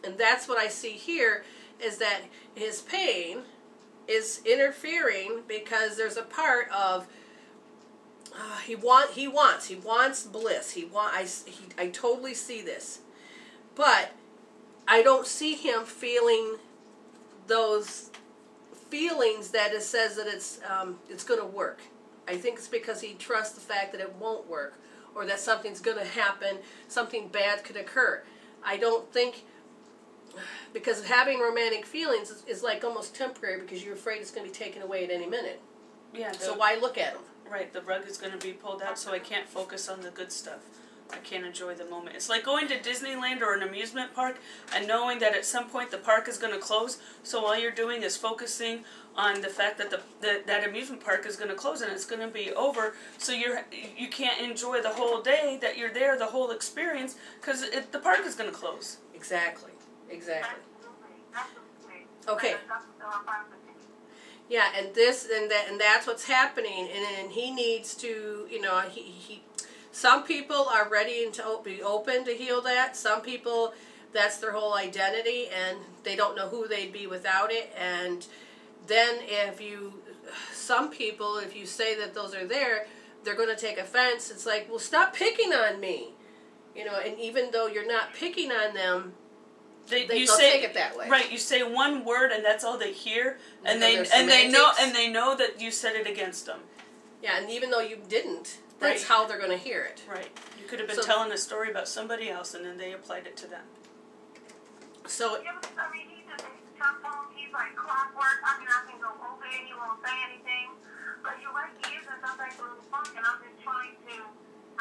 And that's what I see here, is that his pain is interfering because there's a part of he wants bliss. I totally see this, but I don't see him feeling those feelings that it says that it's going to work. I think it's because he trusts the fact that it won't work, or that something's going to happen, something bad could occur. I don't think, because having romantic feelings is like almost temporary, because you're afraid it's going to be taken away at any minute. Yeah. So why look at them? Right, the rug is going to be pulled out, so I can't focus on the good stuff. I can't enjoy the moment. It's like going to Disneyland or an amusement park and knowing that at some point the park is going to close, so all you're doing is focusing on the fact that that amusement park is going to close and it's going to be over, so you can't enjoy the whole day that you're there, the whole experience, because the park is going to close. Exactly. Exactly. Okay. Yeah, and that's what's happening, and he needs to, some people are ready to be open to heal that. Some people, that's their whole identity, and they don't know who they'd be without it. And then some people, if you say that those are there, they're going to take offense. It's like, well, stop picking on me, and even though you're not picking on them, they'll take it that way. Right, you say one word and that's all they hear, and they know that you said it against them. Yeah, and even though you didn't, that's how they're going to hear it. Right. You could have been telling a story about somebody else, and then they applied it to them. So. Yeah, but, I mean, he just comes home, he's like clockwork. I mean, I can go over it, he won't say anything. But you're right, he is in some type of funk, and I'm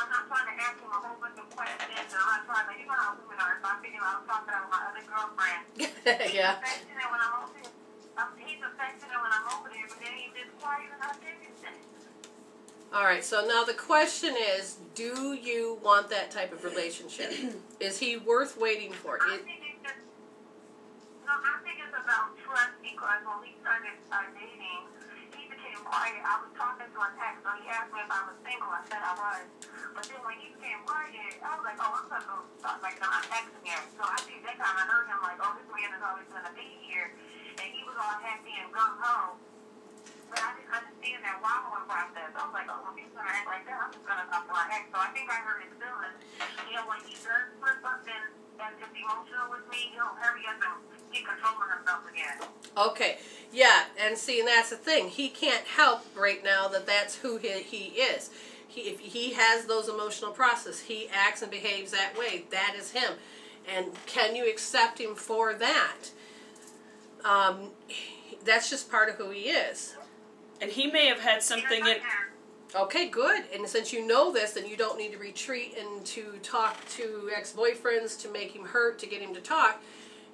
not trying to ask him a whole bunch of questions, and I'm not trying to, you know how women are. So I figure I was talking about my other girlfriend. Yeah. He's affectionate when I'm over there. He's affectionate when I'm over there, but then he's just quiet and not saying anything. All right, so now the question is, do you want that type of relationship? Is he worth waiting for? I think it's about trust, because when we started dating, he became quiet. I was talking to him text, so he asked me if I was single. I said I was. But then when he became quiet, I was like, oh, I'm going to go start, I'm not texting him. So I think that time I heard him like, oh, this man is always going to be here. And he was all happy and gung-ho. But I didn't understand that wallowing process. I was like, oh, if he's going to act like that, I'm just going to talk to my ex. So I think I hurt his feelings. When he does slip up and is emotional with me, he'll hurry up and get control of himself again. Okay, yeah, and see, and that's the thing. He can't help right now that that's who he is. If he has those emotional processes, he acts and behaves that way. That is him. And can you accept him for that? That's just part of who he is. And he may have had something in... Okay, good. And since you know this, then you don't need to retreat and to talk to ex-boyfriends to make him hurt, to get him to talk.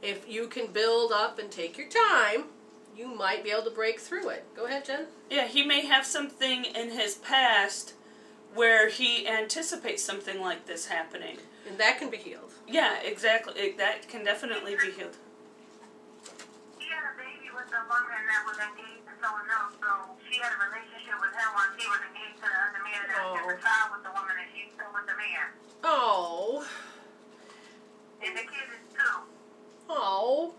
If you can build up and take your time, you might be able to break through it. Go ahead, Jen. Yeah, he may have something in his past where he anticipates something like this happening. And that can be healed. Yeah, exactly. That can definitely be healed. He had a baby with a woman that was engaged to someone else, so she had a relationship with him while she was engaged to the other man, and had a child with the woman, and she's still with the man. Oh. And the kid is 2. Oh.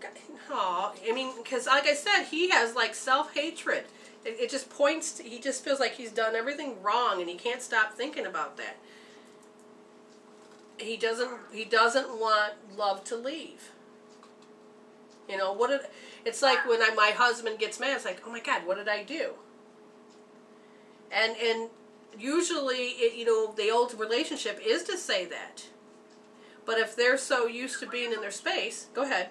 I mean, because like I said, he has like self-hatred. It just points to, he just feels like he's done everything wrong, and he can't stop thinking about that. He doesn't want love to leave. It's like when my husband gets mad, it's like, oh my God, what did I do? And usually, the old relationship is to say that. But if they're so used to being in their space, go ahead.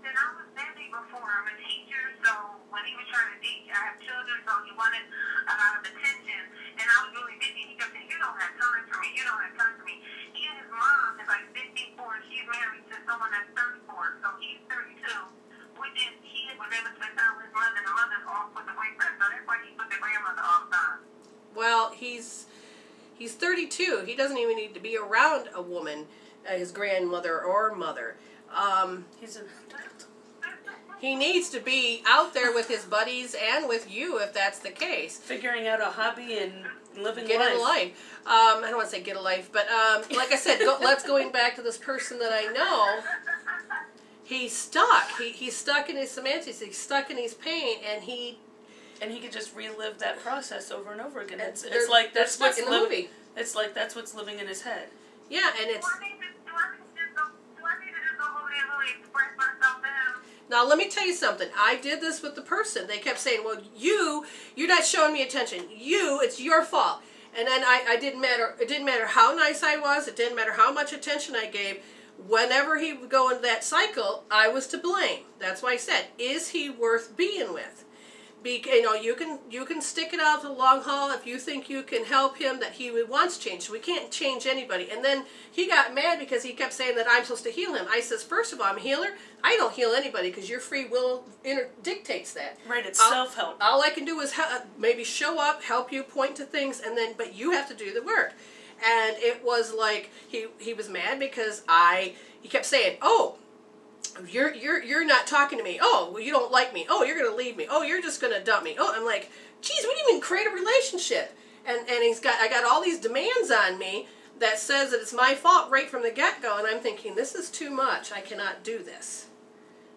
And I was busy before. I'm a teacher, so when he was trying to teach, I have children, so he wanted a lot of attention. And I was really busy. He kept saying, you don't have time for me. You don't have time for me. He and his mom is like 54. She's married to someone that's 34. So he's 32. Which is, he was able to spend time with his mother, and the mother's off with the boyfriend. So that's why he put the grandmother all the time. Well, he's 32. He doesn't even need to be around a woman, his grandmother or mother. He's an adult. He needs to be out there with his buddies and with you, if that's the case. Figuring out a hobby and living life. Get a life. I don't want to say get a life, but like I said, let's going back to this person that I know. he's stuck. He's stuck in his semantics. He's stuck in his pain, and he could just relive that process over and over again. It's like that's what's in the movie. It's like that's what's living in his head. Yeah, and it's. Now let me tell you something. I did this with the person. They kept saying, "Well, you're not showing me attention. It's your fault." And then I didn't matter. It didn't matter how nice I was. It didn't matter how much attention I gave. Whenever he would go into that cycle, I was to blame. That's why I said, "Is he worth being with?" You can stick it out the long haul if you think you can help him, that he wants change. We can't change anybody. And then he got mad because he kept saying that I'm supposed to heal him. I says, first of all, I'm a healer. I don't heal anybody because your free will dictates that. Right, it's self-help. All I can do is maybe show up, help you, point to things, but you have to do the work. And it was like he was mad because he kept saying, "Oh, you're not talking to me. Oh, well, you don't like me. Oh, you're going to leave me. Oh, you're just going to dump me." Oh, I'm like, geez, what do you mean create a relationship? And I got all these demands on me that says that it's my fault right from the get-go, and I'm thinking, this is too much. I cannot do this.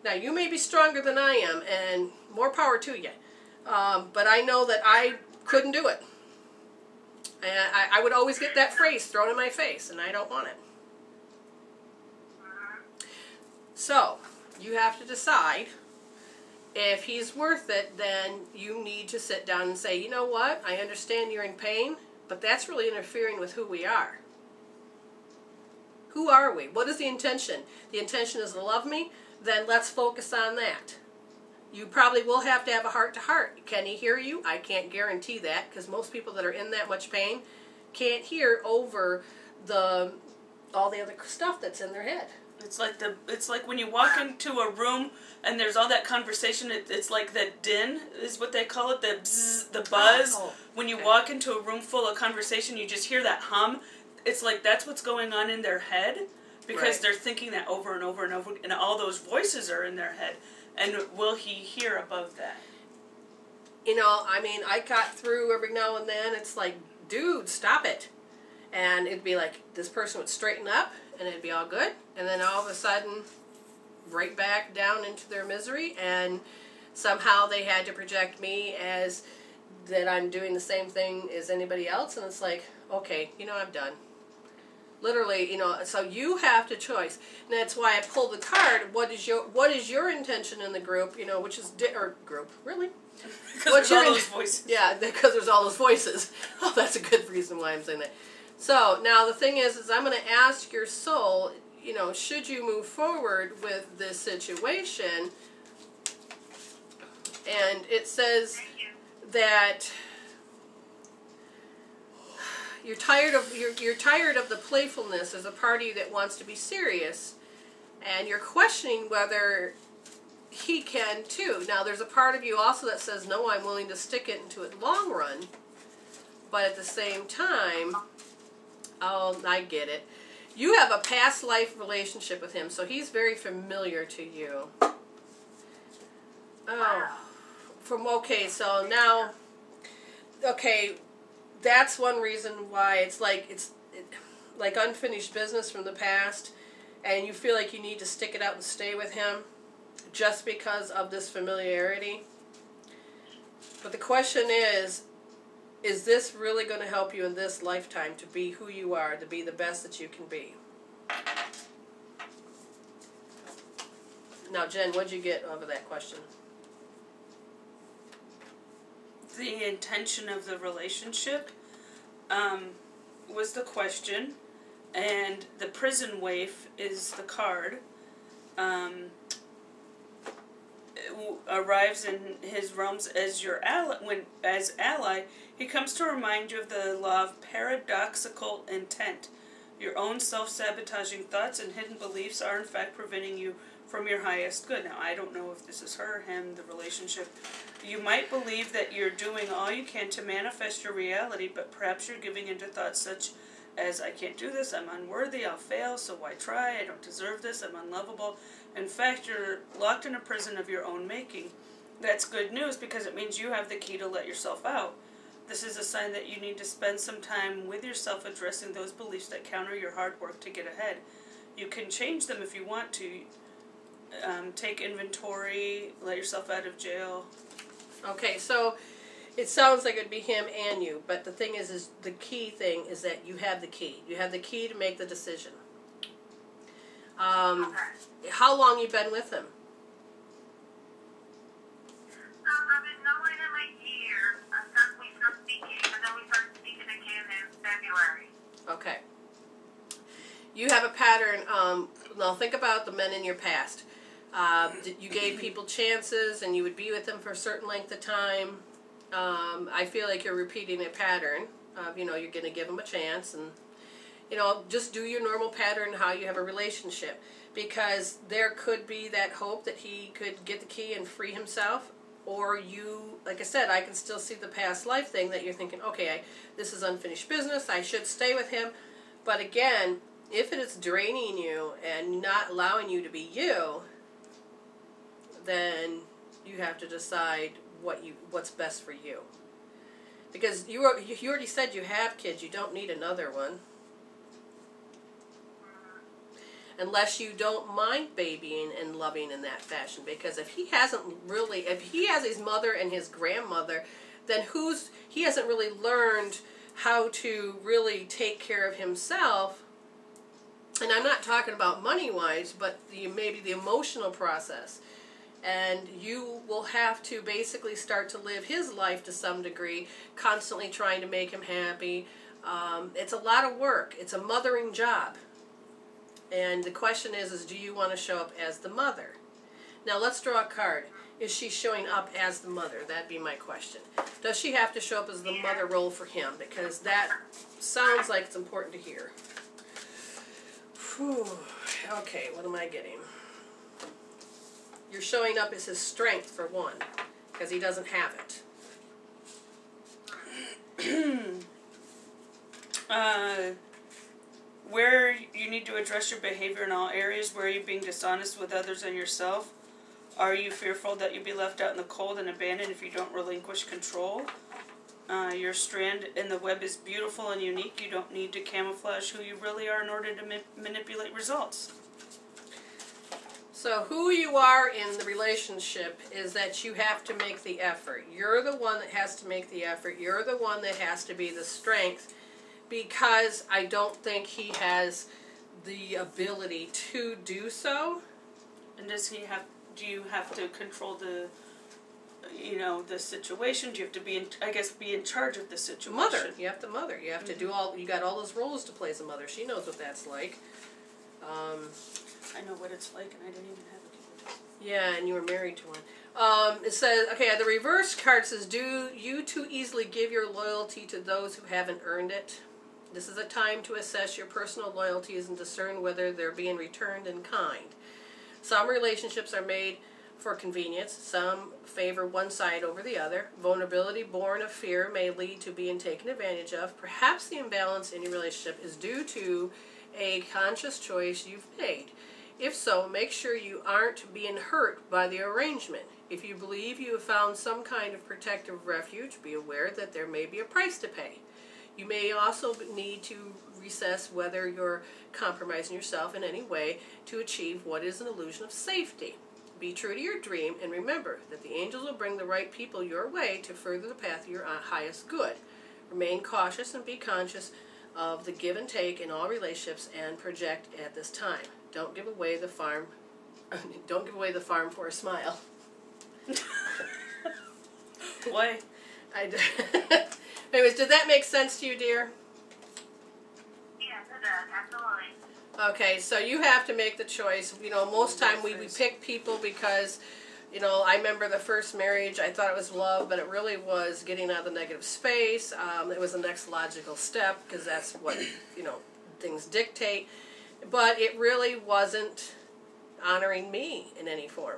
Now, you may be stronger than I am, and more power to you. But I know that I couldn't do it. And I would always get that phrase thrown in my face, and I don't want it. So, you have to decide if he's worth it. Then you need to sit down and say, you know what, I understand you're in pain, but that's really interfering with who we are. Who are we? What is the intention? The intention is to love me? Then let's focus on that. You probably will have to have a heart-to-heart. Can he hear you? I can't guarantee that, because most people that are in that much pain can't hear over all the other stuff that's in their head. It's like when you walk into a room and there's all that conversation. It's like the din is what they call it, the bzz, the buzz. When you walk into a room full of conversation, you just hear that hum. It's like that's what's going on in their head, because they're thinking that over and over and over, and all those voices are in their head. And will he hear above that? I got through every now and then. It's like, dude, stop it. And it'd be like this person would straighten up, and it'd be all good. And then all of a sudden, right back down into their misery. And somehow they had to project me as that I'm doing the same thing as anybody else. And it's like, okay, I'm done. Literally, so you have to choice. And that's why I pulled the card. What is your intention in the group? Which is group really? Because there's all those voices. Yeah, because there's all those voices. Oh, that's a good reason why I'm saying that. So now the thing is I'm going to ask your soul. Should you move forward with this situation? And it says that you're tired of the playfulness as a part of you that wants to be serious, and you're questioning whether he can too. Now there's a part of you also that says, no, I'm willing to stick it into it long run, but at the same time, oh, I get it. You have a past life relationship with him, so he's very familiar to you. Oh, so now, that's one reason why it's like unfinished business from the past, and you feel like you need to stick it out and stay with him just because of this familiarity. But the question is this really going to help you in this lifetime to be who you are, to be the best that you can be? Now, Jen, what'd you get over that question? The intention of the relationship was the question, and the prison waif is the card. Arrives in his realms as your ally. As ally, he comes to remind you of the law of paradoxical intent. Your own self-sabotaging thoughts and hidden beliefs are in fact preventing you from your highest good. Now, I don't know if this is her, him, the relationship. You might believe that you're doing all you can to manifest your reality, but perhaps you're giving into thoughts such as, I can't do this, I'm unworthy, I'll fail, so why try, I don't deserve this, I'm unlovable. In fact, you're locked in a prison of your own making. That's good news because it means you have the key to let yourself out. This is a sign that you need to spend some time with yourself addressing those beliefs that counter your hard work to get ahead. You can change them if you want to. take inventory, let yourself out of jail. Okay, so it sounds like it'd be him and you, but the thing is the key thing is that you have the key. You have the key to make the decision. How long you been with him? I've been knowing him a year since we started speaking, and then we started speaking again in February. Okay. You have a pattern. Now think about the men in your past. You gave people chances, and you would be with them for a certain length of time. I feel like you're repeating a pattern. You're going to give them a chance, and just do your normal pattern how you have a relationship, because there could be that hope that he could get the key and free himself, or you, like I said, I can still see the past life thing that you're thinking, okay, this is unfinished business, I should stay with him. But again, if it is draining you and not allowing you to be you, then you have to decide what's best for you. Because you already said you have kids, you don't need another one. Unless you don't mind babying and loving in that fashion. Because if he has his mother and his grandmother, then he hasn't really learned how to really take care of himself. And I'm not talking about money-wise, but maybe the emotional process. And you will have to basically start to live his life to some degree, constantly trying to make him happy. It's a lot of work. It's a mothering job. And the question is do you want to show up as the mother? Now let's draw a card. Is she showing up as the mother? That'd be my question. Does she have to show up as the mother role for him? Because that sounds like it's important to hear. Whew. Okay, what am I getting? You're showing up as his strength, for one, because he doesn't have it. Where you need to address your behavior in all areas. Where are you being dishonest with others and yourself? Are you fearful that you'll be left out in the cold and abandoned if you don't relinquish control? Your strand in the web is beautiful and unique. You don't need to camouflage who you really are in order to manipulate results. So who you are in the relationship is that you have to make the effort. You're the one that has to make the effort. You're the one that has to be the strength, because I don't think he has the ability to do so. And do you have to control the situation? Do you have to be in charge of the situation? Mother. You have to mother. You have to do you got all those roles to play as a mother. She knows what that's like. I know what it's like, and I didn't even have a kid. Yeah, and you were married to one. It says, okay, the reverse card says, do you too easily give your loyalty to those who haven't earned it? This is a time to assess your personal loyalties and discern whether they're being returned in kind. Some relationships are made for convenience. Some favor one side over the other. Vulnerability born of fear may lead to being taken advantage of. Perhaps the imbalance in your relationship is due to a conscious choice you've made. If so, make sure you aren't being hurt by the arrangement. If you believe you have found some kind of protective refuge, be aware that there may be a price to pay. You may also need to reassess whether you're compromising yourself in any way to achieve what is an illusion of safety. Be true to your dream, and remember that the angels will bring the right people your way to further the path of your highest good. Remain cautious and be conscious of the give and take in all relationships and project at this time. Don't give away the farm. Don't give away the farm for a smile. Why? Anyways, did that make sense to you, dear? Yes, it does, absolutely. Okay, so you have to make the choice. Most time we pick people because, I remember the first marriage, I thought it was love, but it really was getting out of the negative space. It was the next logical step because that's what, things dictate. But it really wasn't honoring me in any form.